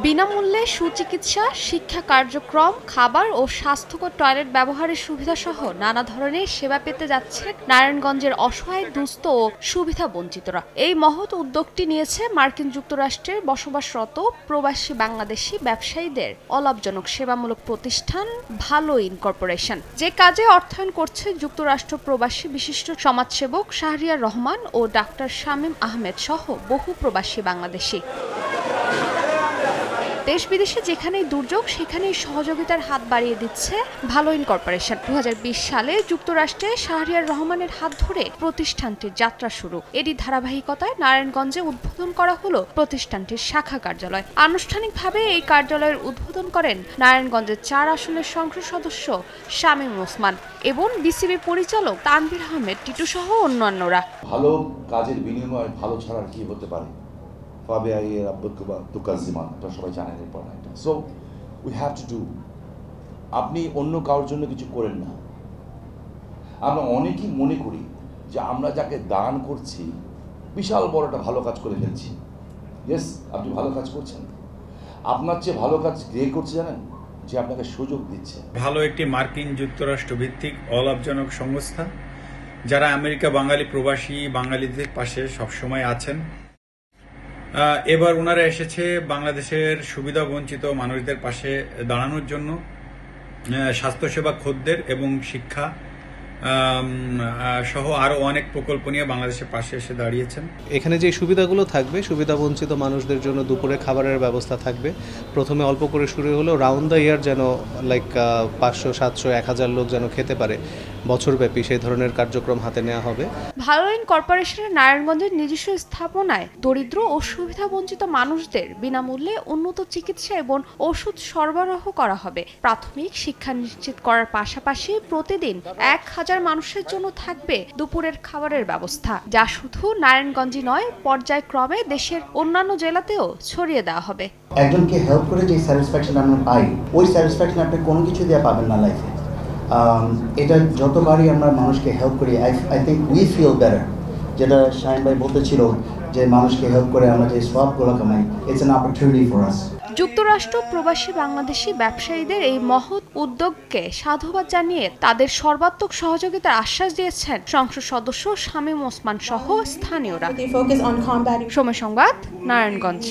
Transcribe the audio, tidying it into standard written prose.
বিনামূল্যে সুচিকিৎসা, শিক্ষা কার্যক্রম, খাবার ও স্বাস্থ্যকর টয়লেট ব্যবহারের সুবিধাসহ নানা ধরনের সেবা পেতে যাচ্ছে নারায়ণগঞ্জের অসহায়, দুস্থ ও সুবিধা বঞ্চিতরা। এই মহৎ উদ্যোগটি নিয়েছে মার্কিন যুক্তরাষ্ট্রের বসবাসরত প্রবাসী বাংলাদেশি ব্যবসায়ীদের অলাভজনক সেবামূলক প্রতিষ্ঠান ভালো ইনকর্পোরেশন, যে কাজে অর্থায়ন করছে যুক্তরাষ্ট্র প্রবাসী বিশিষ্ট সমাজসেবক শাহরিয়ার রহমান ও ডাক্তার শামীম আহমেদ সহ বহু প্রবাসী বাংলাদেশি। দেশ বিদেশে যেখানেই দুর্যোগ সেখানেই সহযোগিতার হাত বাড়িয়ে দিচ্ছে ভালো ইনকর্পোরেশন। 2020 সালে যুক্তরাষ্ট্রে শাহরিয়ার রহমানের হাত ধরে প্রতিষ্ঠানটির যাত্রা শুরু। এরই ধারাবাহিকতায় নারায়ণগঞ্জে উদ্বোধন করা হলো প্রতিষ্ঠানটির শাখা কার্যালয়। আনুষ্ঠানিকভাবে এই কার্যালয়ের উদ্বোধন করেন নারায়ণগঞ্জের 4 আসনের সংসদ সদস্য শামীম ওসমান এবং বিসিবি পরিচালক তানভীর আহমেদ টিটু সহ অন্যান্যরা। ভালো কাজের বিনিময়ে ভালো ছাড়া কি হতে পারে? সবাই জানেন এরপর এটা। So we have to do. আপনি অন্য কারোর জন্য কিছু করেন না। আমরা অনেকেই মনে করি যে আমরা যাকে দান করছি বিশাল বড় একটা ভালো কাজ করে ফেলছি। ইয়েস, আপনি ভালো কাজ করছেন। আপনার চেয়ে ভালো কাজ কে করছে জানেন? যে আপনাকে সুযোগ দিচ্ছে। ভালো একটি মার্কিন যুক্তরাষ্ট্র ভিত্তিক অলাভজনক সংস্থা, যারা আমেরিকা বাঙালি প্রবাসী বাঙালিদের পাশে সবসময় আছেন। এবার ওনারা এসেছে বাংলাদেশের সুবিধা বঞ্চিত মানুষদের পাশে দাঁড়ানোর জন্য। স্বাস্থ্যসেবা, খদ্দের এবং শিক্ষা সহ আরো অনেক প্রকল্প নিয়ে বাংলাদেশের পাশে এসে দাঁড়িয়েছেন। এখানে যে সুবিধাগুলো থাকবে, সুবিধা বঞ্চিত মানুষদের জন্য দুপুরে খাবারের ব্যবস্থা থাকবে। প্রথমে অল্প করে শুরু হলো, রাউন্ড দ্য ইয়ার যেন 500, 700, 1000 লোক যেন খেতে পারে বছরব্যাপী, সেই ধরনের কার্যক্রম হাতে নেওয়া হবে। ভালো ইনকর্পোরেশনের নারায়ণগঞ্জের নিজস্ব স্থাপনায় দরিদ্র ও সুবিধা বঞ্চিত মানুষদের বিনামূল্যে উন্নত চিকিৎসা এবং ওষুধ সরবরাহ করা হবে। প্রাথমিক শিক্ষা নিশ্চিত করার পাশাপাশি প্রতিদিন 1000 মানুষের জন্য থাকবে দুপুরের খাবারের ব্যবস্থা, যা শুধু নারায়ণগঞ্জই নয়, পর্যায়ক্রমে দেশের অন্যান্য জেলাতেও ছড়িয়ে দেওয়া হবে। একজনকে হেল্প করে যে স্যাটিসফ্যাকশন আমরা পাই, ওই স্যাটিসফ্যাকশন আপনি কোনো কিছু দিয়ে পাবেন না লাইফে। এটা যতবারই আমরা মানুষকে হেল্প করি, I think we feel better. যেটা শাহিন ভাই বলতেছিল যে মানুষকে হেল্প করে আমরা যে সওয়াবগুলো কামাই, it's an opportunity for us. যুক্তরাষ্ট্র প্রবাসী বাংলাদেশি ব্যবসায়ীদের এই মহৎ উদ্যোগকে সাধুবাদ জানিয়ে তাদের সর্বাত্মক সহযোগিতার আশ্বাস দিয়েছেন সংসদ সদস্য শামীম ওসমান সহ স্থানীয়রা। সময় সংবাদ, নারায়ণগঞ্জ।